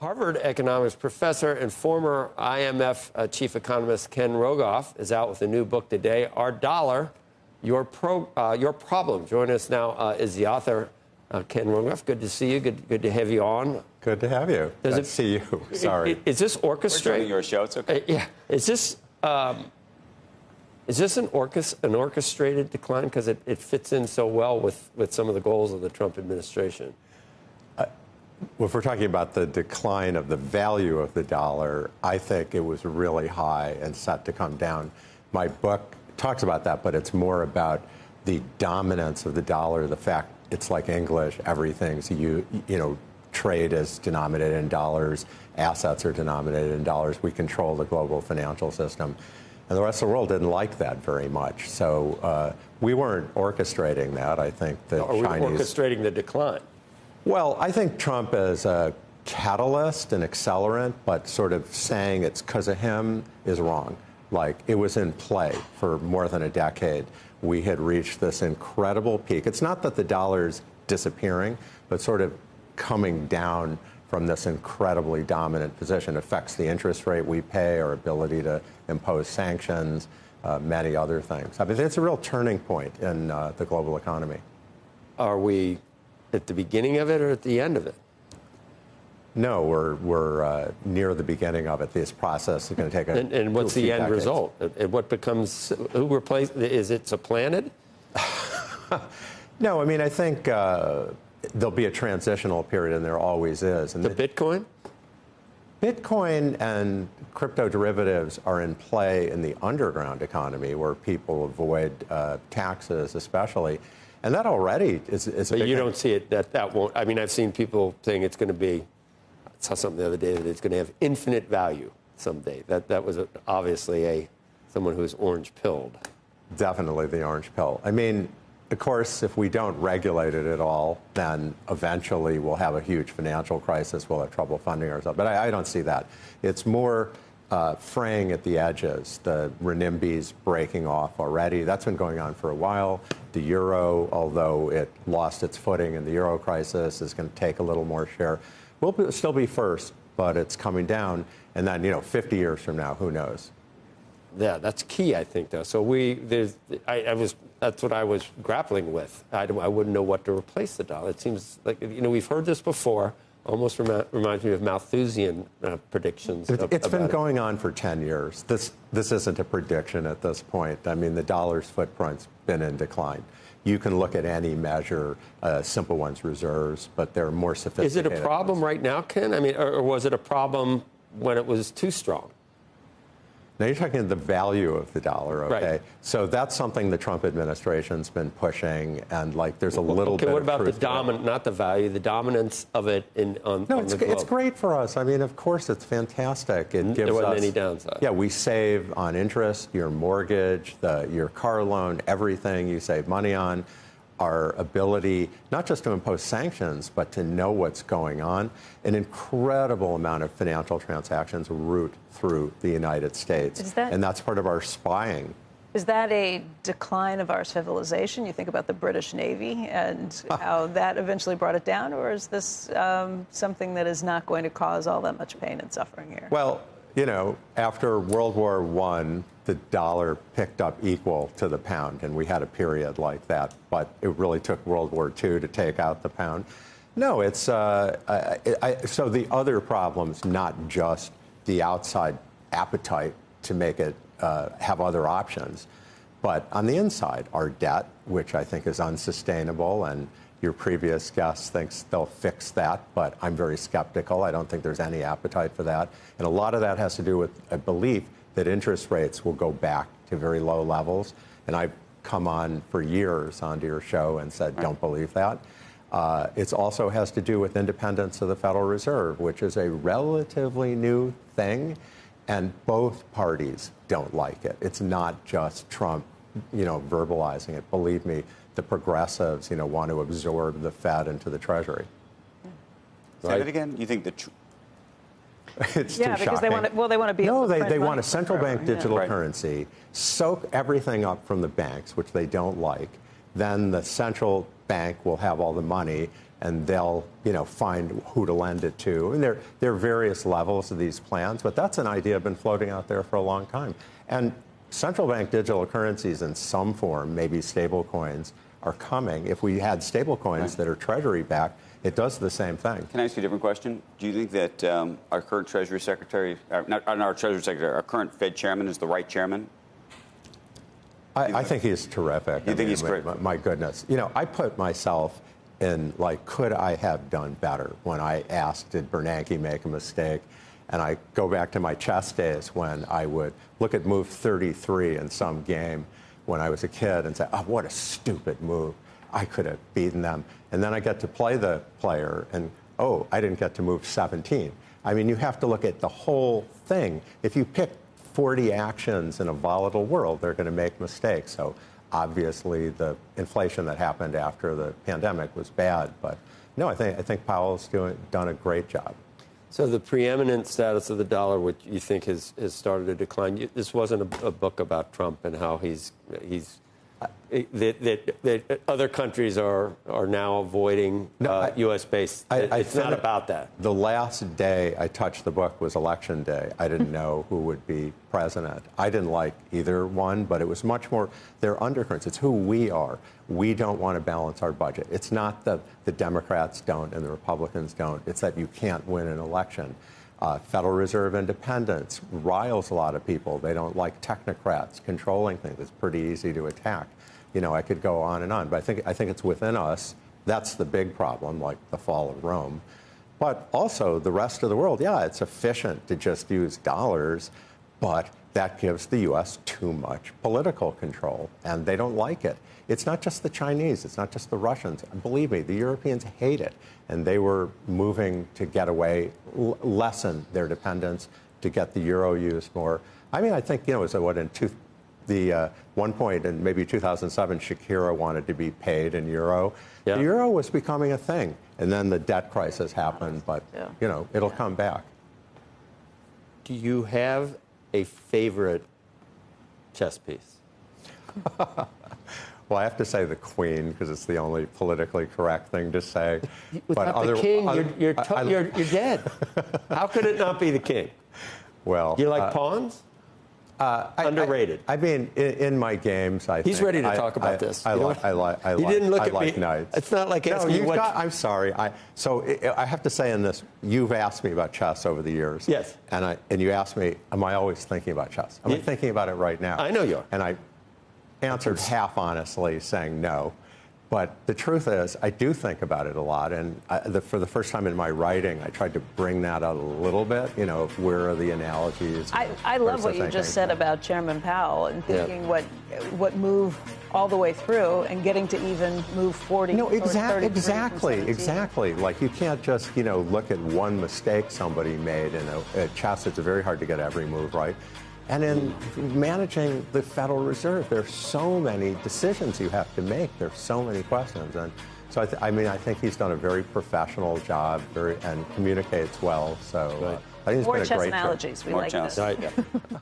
Harvard economics professor and former IMF chief economist Ken Rogoff is out with a new book today, Our Dollar, Your Problem. Joining us now is the author, Ken Rogoff. Good to see you. Good to have you on. Good to have you. Good to see you. Sorry. Is this orchestrated? We're doing your show. It's okay. Yeah. Is this an orchestrated decline? Because it fits in so well with some of the goals of the Trump administration. Well, if we're talking about the decline of the value of the dollar, I think it was really high and set to come down. My book talks about that, but it's more about the dominance of the dollar, the fact it's like English, everything's, trade is denominated in dollars, assets are denominated in dollars, we control the global financial system. And the rest of the world didn't like that very much. So we weren't orchestrating that. I think the Chinese... Are we orchestrating the decline? Well, I think Trump is a catalyst, an accelerant, but sort of saying it's because of him is wrong. Like, it was in play for more than a decade. We had reached this incredible peak. It's not that the dollar's disappearing, but sort of coming down from this incredibly dominant position. It affects the interest rate we pay, our ability to impose sanctions, many other things. I mean, it's a real turning point in the global economy. Are we at the beginning of it or at the end of it? No, we're near the beginning of it. This process is going to take a And what's the end decades. result? And what becomes, who replaced, is it supplanted? No, I mean, I think there'll be a transitional period, and there always is. And the Bitcoin? Bitcoin and crypto derivatives are in play in the underground economy where people avoid taxes, especially. And that already is a But big you thing. don't see it, that won't, I mean, I've seen people saying it's going to be, I saw something the other day that it's going to have infinite value someday. That was obviously someone who's orange-pilled. Definitely the orange pill. I mean, of course, if we don't regulate it at all, then eventually we'll have a huge financial crisis. We'll have trouble funding ourselves. But I don't see that. It's more fraying at the edges. The renminbi's breaking off already. That's been going on for a while. The euro, although it lost its footing in the euro crisis, is going to take a little more share. We'll still be first, but it's coming down. And then, 50 years from now, who knows? Yeah, that's key, I think, though. So that's what I was grappling with. I wouldn't know what to replace the dollar. It seems like, we've heard this before. Almost reminds me of Malthusian predictions. It's been going on for 10 years. This isn't a prediction at this point. I mean, the dollar's footprint's been in decline. You can look at any measure, simple ones, reserves, but they're more sophisticated. Is it a problem right now, Ken? I mean, or was it a problem when it was too strong? Now you're talking the value of the dollar, okay? Right. So that's something the Trump administration's been pushing, and there's a little bit. Okay, what about of the not the value, the dominance of it on the globe? It's great for us. I mean, of course, it's fantastic. It gives there wasn't us any downside. Yeah, we save on interest, your mortgage, your car loan, everything you save money on. Our ability not just to impose sanctions, but to know what's going on. An incredible amount of financial transactions route through the United States. And that's part of our spying. Is that a decline of our civilization? You think about the British Navy and how that eventually brought it down? Or is this something that is not going to cause all that much pain and suffering here? Well, after World War I, the dollar picked up equal to the pound, and we had a period like that. But it really took World War II to take out the pound. No, it's so the other problem's not just the outside appetite to make it have other options, but on the inside, our debt, which I think is unsustainable, and your previous guest thinks they'll fix that, but I'm very skeptical. I don't think there's any appetite for that. And a lot of that has to do with a belief that interest rates will go back to very low levels. And I've come on for years onto your show and said, don't believe that. It also has to do with independence of the Federal Reserve, which is a relatively new thing. And both parties don't like it. It's not just Trump, verbalizing it. Believe me, the progressives, want to absorb the Fed into the Treasury. Say it again. You think it's yeah, too because shocking. they want to be. No, they want money a central bank digital Right. currency, soak everything up from the banks, which they don't like. Then the central bank will have all the money, and they'll, find who to lend it to. And there are various levels of these plans, but that's an idea been floating out there for a long time. And central bank digital currencies in some form, maybe stable coins, are coming. If we had stable coins that are treasury backed, it does the same thing. Can I ask you a different question? Do you think that our current Treasury Secretary, not our Treasury Secretary, our current Fed Chairman is the right chairman? I think he's terrific. You think he's great? My goodness. I put myself in, could I have done better when I asked, did Bernanke make a mistake? And I go back to my chess days when I would look at move 33 in some game when I was a kid and say, oh, what a stupid move. I could have beaten them. And then I get to play the player and, oh, I didn't get to move 17. I mean, you have to look at the whole thing. If you pick 40 actions in a volatile world, they're going to make mistakes. So obviously the inflation that happened after the pandemic was bad. But no, I think Powell's done a great job. So the preeminent status of the dollar, which you think has started to decline. This wasn't a book about Trump and how that other countries are now avoiding U.S.-based. It's not about that. The last day I touched the book was Election Day. I didn't know who would be president. I didn't like either one, but it was much more their undercurrents. It's who we are. We don't want to balance our budget. It's not that the Democrats don't and the Republicans don't. It's that you can't win an election. Federal Reserve independence riles a lot of people. They don't like technocrats controlling things. It's pretty easy to attack. I could go on and on, but I think it's within us. That's the big problem, like the fall of Rome. But also the rest of the world, yeah, it's efficient to just use dollars, but that gives the U.S. too much political control, and they don't like it. It's not just the Chinese. It's not just the Russians. Believe me, the Europeans hate it, and they were moving to get away, lessen their dependence, to get the euro used more. I mean, I think, it was one point in maybe 2007, Shakira wanted to be paid in euro. Yeah. The euro was becoming a thing, and then the debt crisis happened, but, it'll come back. Do you have a favorite chess piece? Well, I have to say the Queen, because it's the only politically correct thing to say. Without the King, you're dead. How could it not be the King? Well, you like pawns? Underrated. I mean, in my games, He's ready to talk about this. I like knights. It's not like asking you what... I'm sorry. So I have to say in this, you've asked me about chess over the years. Yes. And you asked me, am I always thinking about chess? Am I thinking about it right now? I know you are. And I answered half honestly, saying no. But the truth is, I do think about it a lot. And for the first time in my writing, I tried to bring that out a little bit, of where are the analogies. I love what you just said about Chairman Powell and thinking what move all the way through and getting to even move 40 No, or 33 exactly. Like, you can't just, look at one mistake somebody made in a chess. It's very hard to get every move right. And in managing the Federal Reserve, there's so many decisions you have to make. There's so many questions. And so, I think he's done a very professional job and communicates well. So I think it's been a great More chess analogies. We More like chess. this.